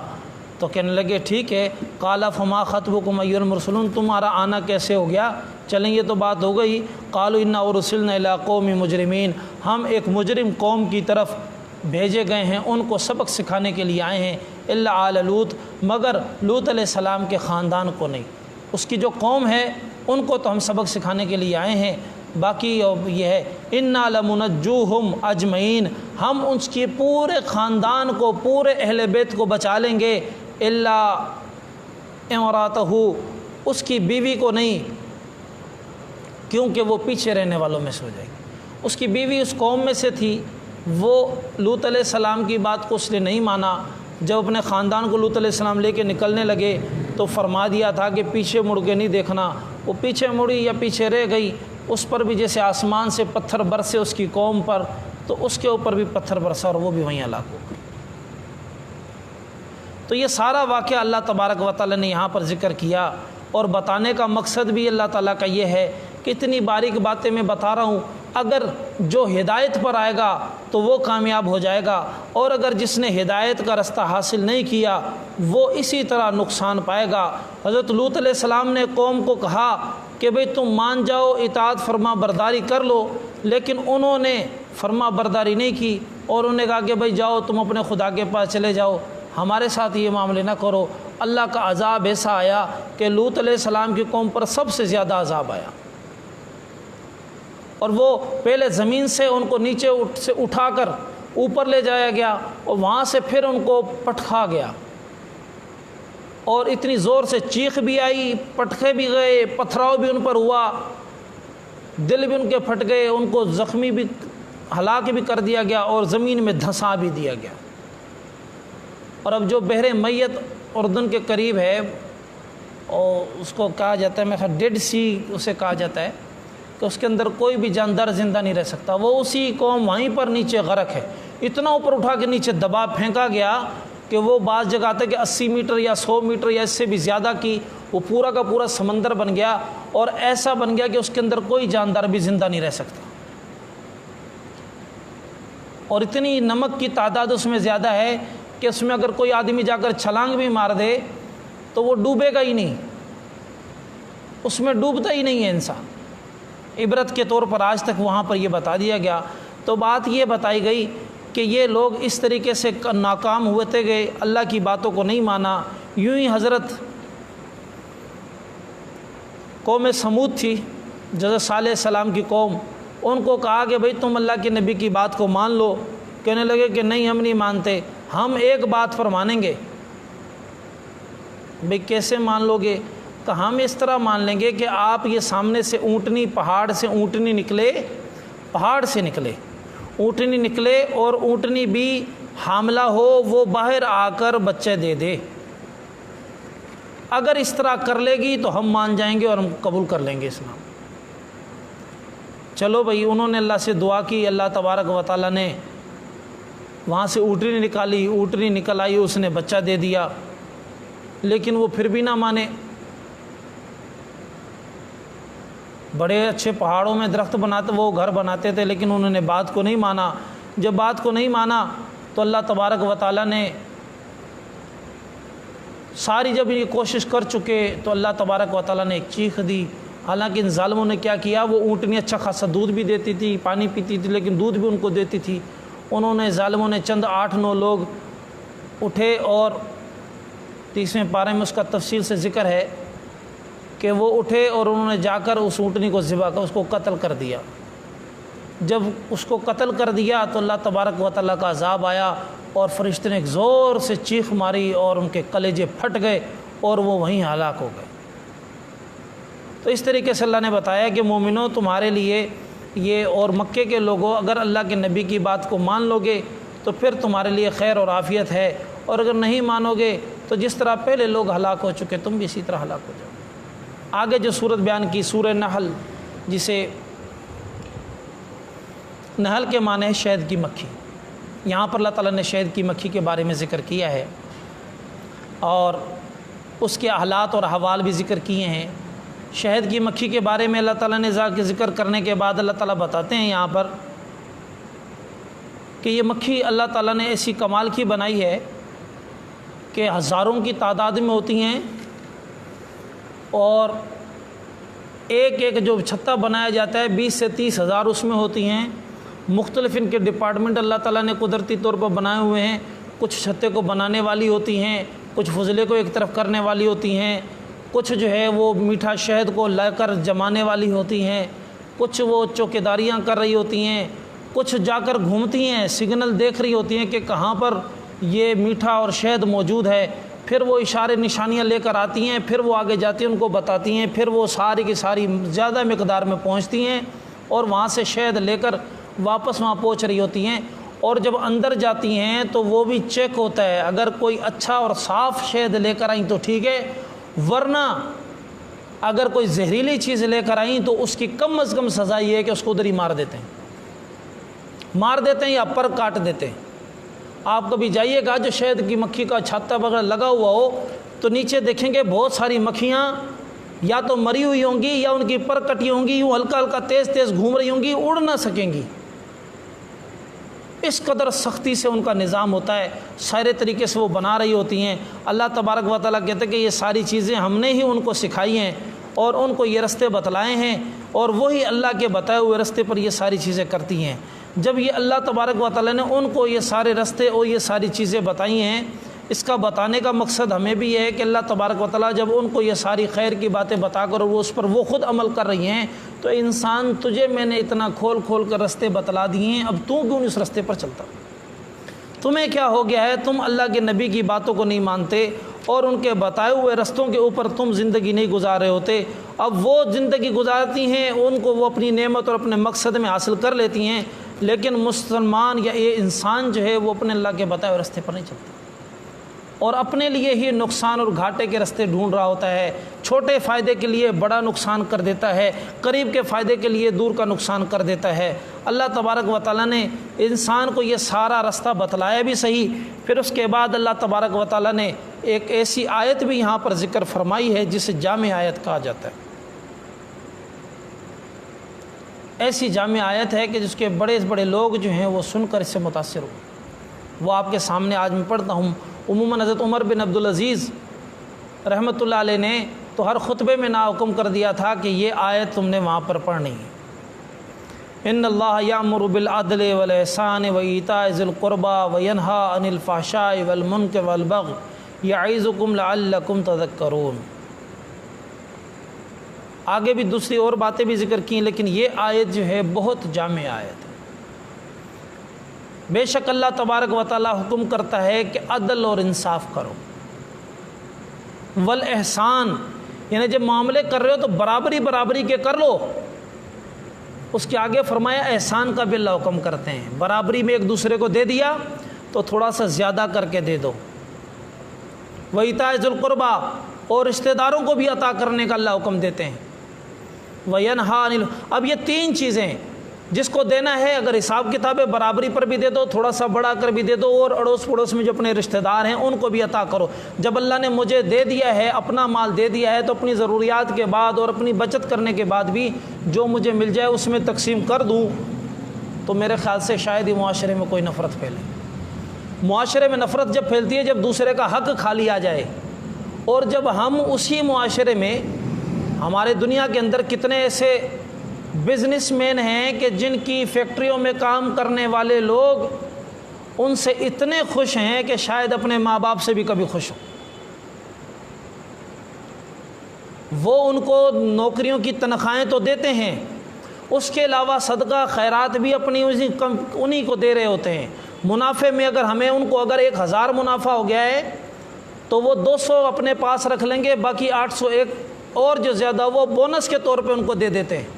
تو کہنے لگے ٹھیک ہے، قال فما خطبکم ایھا المرسلون، تمہارا آنا کیسے ہو گیا؟ چلیں یہ تو بات ہو گئی۔ قالوا انا ارسلنا الی قوم مجرمین، ہم ایک مجرم قوم کی طرف بھیجے گئے ہیں، ان کو سبق سکھانے کے لیے آئے ہیں، الا آل لوط، مگر لوط علیہ السلام کے خاندان کو نہیں، اس کی جو قوم ہے ان کو تو ہم سبق سکھانے کے لیے آئے ہیں، باقی یہ ہے انا لمنجوہم اجمعین، ہم اس کے پورے خاندان کو، پورے اہل بیت کو بچا لیں گے، الا امراتہ، اس کی بیوی کو نہیں، کیونکہ وہ پیچھے رہنے والوں میں سے ہو جائے گی۔ اس کی بیوی اس قوم میں سے تھی، وہ لوط علیہ السلام کی بات کو اس نے نہیں مانا۔ جب اپنے خاندان کو لوط علیہ السلام لے کے نکلنے لگے تو فرما دیا تھا کہ پیچھے مڑ کے نہیں دیکھنا، وہ پیچھے مڑی یا پیچھے رہ گئی، اس پر بھی جیسے آسمان سے پتھر برسے اس کی قوم پر، تو اس کے اوپر بھی پتھر برسا اور وہ بھی وہیں ہلاک ہو گئی۔ تو یہ سارا واقعہ اللہ تبارک و تعالیٰ نے یہاں پر ذکر کیا، اور بتانے کا مقصد بھی اللہ تعالیٰ کا یہ ہے کہ اتنی باریک باتیں میں بتا رہا ہوں، اگر جو ہدایت پر آئے گا تو وہ کامیاب ہو جائے گا، اور اگر جس نے ہدایت کا رستہ حاصل نہیں کیا وہ اسی طرح نقصان پائے گا۔ حضرت لوط علیہ السلام نے قوم کو کہا کہ بھئی تم مان جاؤ، اطاعت فرما برداری کر لو، لیکن انہوں نے فرما برداری نہیں کی، اور انہوں نے کہا کہ بھئی جاؤ تم اپنے خدا کے پاس چلے جاؤ، ہمارے ساتھ یہ معاملے نہ کرو۔ اللہ کا عذاب ایسا آیا کہ لوط علیہ السلام کی قوم پر سب سے زیادہ عذاب آیا، اور وہ پہلے زمین سے ان کو نیچے سے اٹھا کر اوپر لے جایا گیا، اور وہاں سے پھر ان کو پٹکا گیا، اور اتنی زور سے چیخ بھی آئی، پٹکے بھی گئے، پتھراؤ بھی ان پر ہوا، دل بھی ان کے پھٹ گئے، ان کو زخمی بھی ہلاک بھی کر دیا گیا، اور زمین میں دھنسا بھی دیا گیا۔ اور اب جو بحر میت اردن کے قریب ہے، اور اس کو کہا جاتا ہے، میں ڈیڈ سی اسے کہا جاتا ہے، کہ اس کے اندر کوئی بھی جاندار زندہ نہیں رہ سکتا، وہ اسی قوم وہیں پر نیچے غرق ہے۔ اتنا اوپر اٹھا کے نیچے دبا پھینکا گیا کہ وہ بعض جگہ آتا ہے کہ 80 میٹر یا 100 میٹر یا اس سے بھی زیادہ کی وہ پورا کا پورا سمندر بن گیا، اور ایسا بن گیا کہ اس کے اندر کوئی جاندار بھی زندہ نہیں رہ سکتا، اور اتنی نمک کی تعداد اس میں زیادہ ہے کہ اس میں اگر کوئی آدمی جا کر چھلانگ بھی مار دے تو وہ ڈوبے گا ہی نہیں، اس میں ڈوبتا ہی نہیں ہے انسان۔ عبرت کے طور پر آج تک وہاں پر یہ بتا دیا گیا۔ تو بات یہ بتائی گئی کہ یہ لوگ اس طریقے سے ناکام ہوتے گئے، اللہ کی باتوں کو نہیں مانا۔ یوں ہی حضرت قوم سمود تھی، حضرت صالح علیہ السلام کی قوم، ان کو کہا کہ بھئی تم اللہ کے نبی کی بات کو مان لو، کہنے لگے کہ نہیں ہم نہیں مانتے، ہم ایک بات پر مانیں گے۔ بھئی کیسے مان لو گے؟ تو ہم اس طرح مان لیں گے کہ آپ یہ سامنے سے اونٹنی، پہاڑ سے اونٹنی نکلے، پہاڑ سے نکلے اونٹنی نکلے، اور اونٹنی بھی حاملہ ہو، وہ باہر آ کر بچے دے دے، اگر اس طرح کر لے گی تو ہم مان جائیں گے اور ہم قبول کر لیں گے اسلام۔ چلو بھئی، انہوں نے اللہ سے دعا کی، اللہ تبارک و تعالیٰ نے وہاں سے اونٹنی نکالی، اونٹنی نکل آئی، اس نے بچہ دے دیا، لیکن وہ پھر بھی نہ مانے۔ بڑے اچھے پہاڑوں میں درخت بناتے، وہ گھر بناتے تھے، لیکن انہوں نے بات کو نہیں مانا۔ جب بات کو نہیں مانا تو اللہ تبارک و تعالیٰ نے ساری جب یہ کوشش کر چکے تو اللہ تبارک و تعالیٰ نے ایک چیخ دی۔ حالانکہ ان ظالموں نے کیا کیا، وہ اونٹنی اچھا خاصا دودھ بھی دیتی تھی، پانی پیتی تھی، لیکن دودھ بھی ان کو دیتی تھی۔ انہوں نے ظالموں نے چند 8-9 لوگ اٹھے، اور 30ویں پارے میں اس کا تفصیل سے ذکر ہے کہ وہ اٹھے اور انہوں نے جا کر اس اونٹنی کو ذبح کر اس کو قتل کر دیا۔ جب اس کو قتل کر دیا تو اللہ تبارک و تعالیٰ کا عذاب آیا، اور فرشتے نے ایک زور سے چیخ ماری، اور ان کے کلیجے پھٹ گئے، اور وہ وہیں ہلاک ہو گئے۔ تو اس طریقے سے اللہ نے بتایا کہ مومنوں تمہارے لیے یہ، اور مکے کے لوگوں، اگر اللہ کے نبی کی بات کو مان لو گے تو پھر تمہارے لیے خیر اور عافیت ہے، اور اگر نہیں مانو گے تو جس طرح پہلے لوگ ہلاک ہو چکے تم بھی اسی طرح ہلاک ہو جاؤ۔ آگے جو صورت بیان کی، سورہ نحل، جسے نحل کے معنی ہے شہد کی مکھی، یہاں پر اللہ تعالیٰ نے شہد کی مکھی کے بارے میں ذکر کیا ہے، اور اس کے حالات اور احوال بھی ذکر کیے ہیں۔ شہد کی مکھی کے بارے میں اللہ تعالیٰ نے ذکر کرنے کے بعد اللہ تعالیٰ بتاتے ہیں یہاں پر کہ یہ مکھی اللہ تعالیٰ نے ایسی کمال کی بنائی ہے کہ ہزاروں کی تعداد میں ہوتی ہیں، اور ایک ایک جو چھتہ بنایا جاتا ہے 20 سے 30 ہزار اس میں ہوتی ہیں۔ مختلف ان کے ڈپارٹمنٹ اللہ تعالیٰ نے قدرتی طور پر بنائے ہوئے ہیں، کچھ چھتے کو بنانے والی ہوتی ہیں، کچھ فضلے کو ایک طرف کرنے والی ہوتی ہیں، کچھ جو ہے وہ میٹھا شہد کو لے کر جمانے والی ہوتی ہیں، کچھ وہ چوکیداریاں کر رہی ہوتی ہیں، کچھ جا کر گھومتی ہیں، سگنل دیکھ رہی ہوتی ہیں کہ کہاں پر یہ میٹھا اور شہد موجود ہے، پھر وہ اشارے نشانیاں لے کر آتی ہیں، پھر وہ آگے جاتی ہیں ان کو بتاتی ہیں، پھر وہ ساری کی ساری زیادہ مقدار میں پہنچتی ہیں، اور وہاں سے شہد لے کر واپس وہاں پہنچ رہی ہوتی ہیں۔ اور جب اندر جاتی ہیں تو وہ بھی چیک ہوتا ہے، اگر کوئی اچھا اور صاف شہد لے کر آئیں تو ٹھیک ہے، ورنہ اگر کوئی زہریلی چیز لے کر آئیں تو اس کی کم از کم سزا یہ ہے کہ اس کو ادھر ہی مار دیتے ہیں یا پر کاٹ دیتے ہیں۔ آپ کبھی جائیے گا جو شہد کی مکھی کا چھاتا وغیرہ لگا ہوا ہو تو نیچے دیکھیں گے بہت ساری مکھیاں یا تو مری ہوئی ہوں گی یا ان کی پر کٹی ہوں گی، یوں ہلکا ہلکا تیز تیز گھوم رہی ہوں گی، اڑ نہ سکیں گی۔ اس قدر سختی سے ان کا نظام ہوتا ہے، سارے طریقے سے وہ بنا رہی ہوتی ہیں۔ اللہ تبارک و تعالیٰ کہتے ہیں کہ یہ ساری چیزیں ہم نے ہی ان کو سکھائی ہیں اور ان کو یہ رستے بتلائے ہیں، اور وہی اللہ کے بتائے ہوئے رستے پر یہ ساری چیزیں کرتی ہیں۔ جب یہ اللہ تبارک و تعالیٰ نے ان کو یہ سارے رستے اور یہ ساری چیزیں بتائی ہیں، اس کا بتانے کا مقصد ہمیں بھی یہ ہے کہ اللہ تبارک و تعالیٰ جب ان کو یہ ساری خیر کی باتیں بتا کر وہ اس پر وہ خود عمل کر رہی ہیں، تو انسان تجھے میں نے اتنا کھول کھول کر رستے بتلا دیے ہیں، اب تو کیوں اس رستے پر چلتا؟ تمہیں کیا ہو گیا ہے؟ تم اللہ کے نبی کی باتوں کو نہیں مانتے اور ان کے بتائے ہوئے رستوں کے اوپر تم زندگی نہیں گزار رہے ہوتے۔ اب وہ زندگی گزارتی ہیں، ان کو وہ اپنی نعمت اور اپنے مقصد میں حاصل کر لیتی ہیں، لیکن مسلمان یا یہ انسان جو ہے وہ اپنے اللہ کے بتائے ہوئے رستے پر نہیں چلتا اور اپنے لیے ہی نقصان اور گھاٹے کے رستے ڈھونڈ رہا ہوتا ہے۔ چھوٹے فائدے کے لیے بڑا نقصان کر دیتا ہے، قریب کے فائدے کے لیے دور کا نقصان کر دیتا ہے۔ اللہ تبارک و تعالیٰ نے انسان کو یہ سارا رستہ بتلایا بھی صحیح، پھر اس کے بعد اللہ تبارک و تعالیٰ نے ایک ایسی آیت بھی یہاں پر ذکر فرمائی ہے جسے جامع آیت کہا جاتا ہے۔ ایسی جامع آیت ہے کہ جس کے بڑے بڑے لوگ جو ہیں وہ سن کر اس سے متاثر ہو۔ وہ آپ کے سامنے آج میں پڑھتا ہوں۔ عموماً حضرت عمر بن عبدالعزیز رحمۃ اللہ علیہ نے تو ہر خطبے میں نا حکم کر دیا تھا کہ یہ آیت تم نے وہاں پر پڑھنی ہے۔ ان اللہ یامر بالعدل والاحسان وایتاء ذی القربی وینہی عن الفحشاء والمنکر والبغی یعظکم لعلکم تذکرون۔ آگے بھی دوسری اور باتیں بھی ذکر کی، لیکن یہ آیت جو ہے بہت جامع آیت ہے۔ بے شک اللہ تبارک و تعالیٰ حکم کرتا ہے کہ عدل اور انصاف کرو، والاحسان، یعنی جب معاملے کر رہے ہو تو برابری کے کر لو۔ اس کے آگے فرمایا احسان کا بھی اللہ حکم کرتے ہیں، برابری میں ایک دوسرے کو دے دیا تو تھوڑا سا زیادہ کر کے دے دو۔ وایتاء ذی القربی، اور رشتہ داروں کو بھی عطا کرنے کا اللہ حکم دیتے ہیں۔ وینہی عن، اب یہ تین چیزیں جس کو دینا ہے، اگر حساب کتاب برابری پر بھی دے دو، تھوڑا سا بڑھا کر بھی دے دو، اور اڑوس پڑوس میں جو اپنے رشتہ دار ہیں ان کو بھی عطا کرو۔ جب اللہ نے مجھے دے دیا ہے، اپنا مال دے دیا ہے، تو اپنی ضروریات کے بعد اور اپنی بچت کرنے کے بعد بھی جو مجھے مل جائے اس میں تقسیم کر دوں، تو میرے خیال سے شاید ہی معاشرے میں کوئی نفرت پھیلے۔ معاشرے میں نفرت جب پھیلتی ہے جب دوسرے کا حق کھا لیا جائے، اور جب ہم اسی معاشرے میں، ہمارے دنیا کے اندر کتنے ایسے بزنس مین ہیں کہ جن کی فیکٹریوں میں کام کرنے والے لوگ ان سے اتنے خوش ہیں کہ شاید اپنے ماں باپ سے بھی کبھی خوش ہوں۔ وہ ان کو نوکریوں کی تنخواہیں تو دیتے ہیں، اس کے علاوہ صدقہ خیرات بھی اپنی انہی کو دے رہے ہوتے ہیں۔ منافع میں اگر ہمیں ان کو اگر 1000 منافع ہو گیا ہے تو وہ 200 اپنے پاس رکھ لیں گے، باقی 801 اور جو زیادہ وہ بونس کے طور پہ ان کو دے دیتے ہیں۔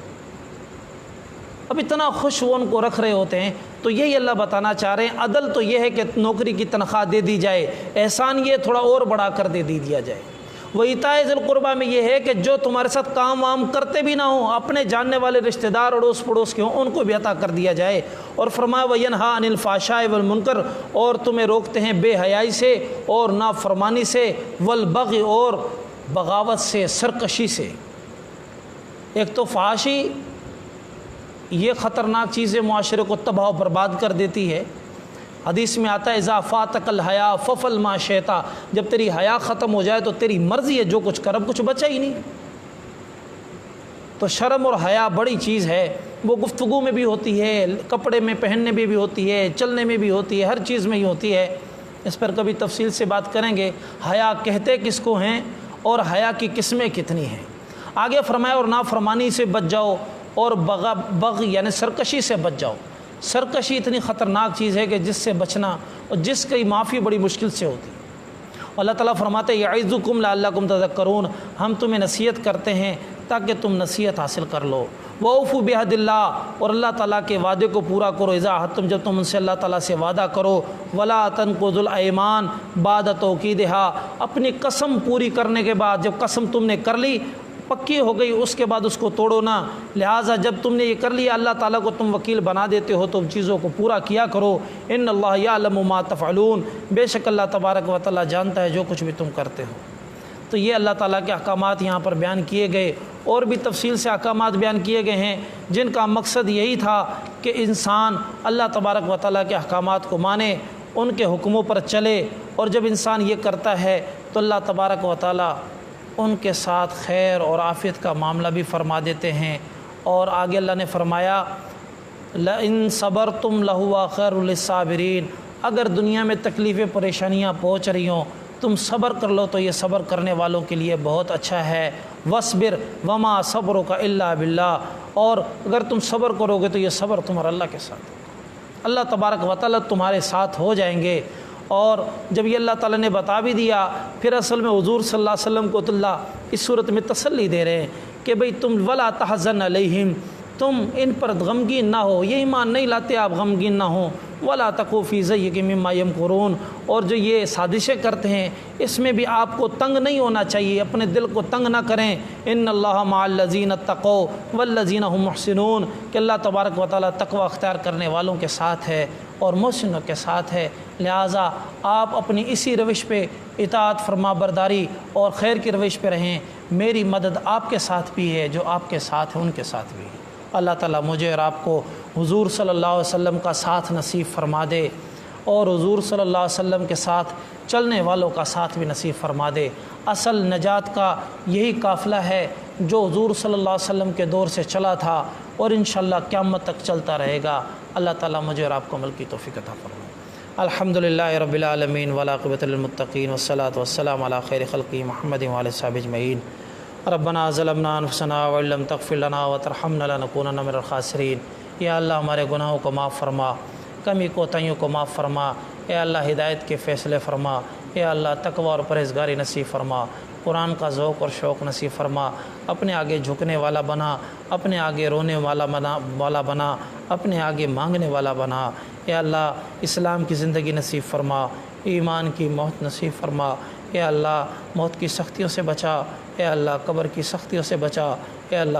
اب اتنا خوش وہ ان کو رکھ رہے ہوتے ہیں۔ تو یہی اللہ بتانا چاہ رہے ہیں، عدل تو یہ ہے کہ نوکری کی تنخواہ دے دی جائے، احسان یہ تھوڑا اور بڑھا کر دے دیا جائے۔ وایتاء ذی القربی میں یہ ہے کہ جو تمہارے ساتھ کام وام کرتے بھی نہ ہوں، اپنے جاننے والے رشتہ دار اڑوس پڑوس کے ہوں، ان کو بھی عطا کر دیا جائے۔ اور فرمایا وینہی عن الفحشاء والمنکر، اور تمہیں روکتے ہیں بے حیائی سے اور نافرمانی سے، والبغی، اور بغاوت سے، سرکشی سے۔ ایک تو فحاشی، یہ خطرناک چیزیں معاشرے کو تباہ و برباد کر دیتی ہے۔ حدیث میں آتا ہے اذا فاتک الحیا ففعل ما شئت، جب تیری حیا ختم ہو جائے تو تیری مرضی ہے، جو کچھ کر، اب کچھ بچا ہی نہیں۔ تو شرم اور حیا بڑی چیز ہے، وہ گفتگو میں بھی ہوتی ہے، کپڑے میں پہننے میں بھی ہوتی ہے، چلنے میں بھی ہوتی ہے، ہر چیز میں ہی ہوتی ہے۔ اس پر کبھی تفصیل سے بات کریں گے، حیا کہتے کس کو ہیں اور حیا کی قسمیں کتنی ہیں۔ آگے فرمایا اور نافرمانی سے بچ جاؤ، اور بغی یعنی سرکشی سے بچ جاؤ۔ سرکشی اتنی خطرناک چیز ہے کہ جس سے بچنا اور جس کی معافی بڑی مشکل سے ہوتی۔ اللہ تعالیٰ فرماتے ہیں یعظکم لعلکم تذکرون، ہم تمہیں نصیحت کرتے ہیں تاکہ تم نصیحت حاصل کر لو۔ وَأَوْفُوا بِعَهْدِ اللَّهِ، اور اللہ تعالیٰ کے وعدے کو پورا کرو، اذا عاہدتم، جب تم ان سے اللہ تعالیٰ سے وعدہ کرو۔ وَلَا تَنقُضُوا الْأَيْمَانَ بَعْدَ تَوْکِیدِهَا، اپنی قسم پوری کرنے کے بعد، جب قسم تم نے کر لی پکی ہو گئی اس کے بعد اس کو توڑو نہ۔ لہٰذا جب تم نے یہ کر لیا اللہ تعالیٰ کو تم وکیل بنا دیتے ہو تو چیزوں کو پورا کیا کرو۔ ان اللہ یعلم ما تفعلون، بے شک اللہ تبارک و تعالیٰ جانتا ہے جو کچھ بھی تم کرتے ہو۔ تو یہ اللہ تعالیٰ کے احکامات یہاں پر بیان کیے گئے، اور بھی تفصیل سے احکامات بیان کیے گئے ہیں جن کا مقصد یہی تھا کہ انسان اللہ تبارک و تعالیٰ کے احکامات کو مانے، ان کے حکموں پر چلے، اور جب انسان یہ کرتا ہے تو اللہ تبارک و تعالیٰ ان کے ساتھ خیر اور عافیت کا معاملہ بھی فرما دیتے ہیں۔ اور آگے اللہ نے فرمایا لَإِن صَبَرْتُمْ لَهُوَ خَيْرٌ لِلصَّابِرِينَ، اگر دنیا میں تکلیفیں پریشانیاں پہنچ رہی ہوں تم صبر کر لو تو یہ صبر کرنے والوں کے لیے بہت اچھا ہے۔ وَاصْبِرْ وَمَا صَبْرُكَ إِلَّا بِاللَّهِ، اور اگر تم صبر کرو گے تو یہ صبر تمہارا اللہ کے ساتھ، اللہ تبارک و تعالیٰ تمہارے ساتھ ہو جائیں گے۔ اور جب یہ اللہ تعالیٰ نے بتا بھی دیا، پھر اصل میں حضور صلی اللہ علیہ وسلم کو تو اللہ اس صورت میں تسلی دے رہے ہیں کہ بھئی تم ولا تحزن علیہم، تم ان پر غمگین نہ ہو، یہ ایمان نہیں لاتے آپ غمگین نہ ہوں۔ ولا تقوا فی ضیق مما یمکرون، اور جو یہ سازشیں کرتے ہیں اس میں بھی آپ کو تنگ نہیں ہونا چاہیے، اپنے دل کو تنگ نہ کریں۔ ان اللہ مع الذین اتقوا والذین هم محسنون، کہ اللہ تبارک و تعالیٰ تقوی اختیار کرنے والوں کے ساتھ ہے اور محسنوں کے ساتھ ہے۔ لہٰذا آپ اپنی اسی روش پہ اطاعت فرما برداری اور خیر کی روش پہ رہیں، میری مدد آپ کے ساتھ بھی ہے، جو آپ کے ساتھ ہے ان کے ساتھ بھی ہے۔ اللہ تعالیٰ مجھے اور آپ کو حضور صلی اللہ علیہ وسلم کا ساتھ نصیب فرما دے، اور حضور صلی اللہ علیہ وسلم کے ساتھ چلنے والوں کا ساتھ بھی نصیب فرما دے۔ اصل نجات کا یہی قافلہ ہے جو حضور صلی اللہ علیہ وسلم کے دور سے چلا تھا اور انشاءاللہ قیامت تک چلتا رہے گا۔ اللہ تعالیٰ مجھے اور آپ کو عمل کی توفیق عطا فرمائے۔ الحمدللہ رب العالمین والعاقبۃ للمتقین والصلاۃ والسلام علی خیر خلقہ محمد وعلی اصحابہ اجمعین۔ ربنا ظلمنا انفسنا وان لم تغفر لنا وترحمنا لنکونن من الخاسرین۔ یا اللہ ہمارے گناہوں کو معاف فرما، کمی کوتاہیوں کو معاف فرما، اے اللہ ہدایت کے فیصلے فرما، اے اللہ تقوی اور پرہیزگاری نصیب فرما، قرآن کا ذوق اور شوق نصیب فرما، اپنے آگے جھکنے والا بنا، اپنے آگے رونے والا بنا، اپنے آگے مانگنے والا بنا۔ اے اللہ اسلام کی زندگی نصیب فرما، ایمان کی موت نصیب فرما۔ اے اللہ موت کی سختیوں سے بچا، اے اللہ قبر کی سختیوں سے بچا، اے اللہ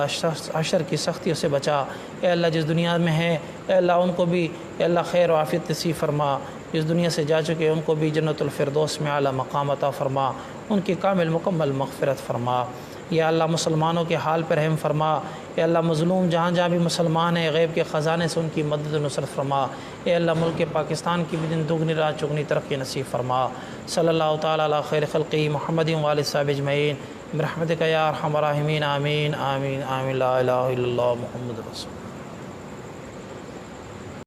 حشر کی سختیوں سے بچا۔ اے اللہ جس دنیا میں ہیں اے اللہ ان کو بھی اے اللہ خیر و عافیت نصیب فرما، جس دنیا سے جا چکے ان کو بھی جنت الفردوس میں اعلیٰ مقام عطا فرما، ان کی کامل مکمل مغفرت فرما۔ یا اللہ مسلمانوں کے حال پر رحم فرما، اے اللہ مظلوم جہاں جہاں بھی مسلمان ہیں غیب کے خزانے سے ان کی مدد و نصرت فرما۔ اے اللہ ملک پاکستان کی بھی دن دگنی رات چگنی ترقی نصیب فرما۔ صلی اللہ تعالیٰ علی خیر خلقہ محمد وآلہ صحابہ اجمعین برحمتک یا ارحم الراحمین، آمین آمین آمین، لا الہ الا اللہ محمد رسول۔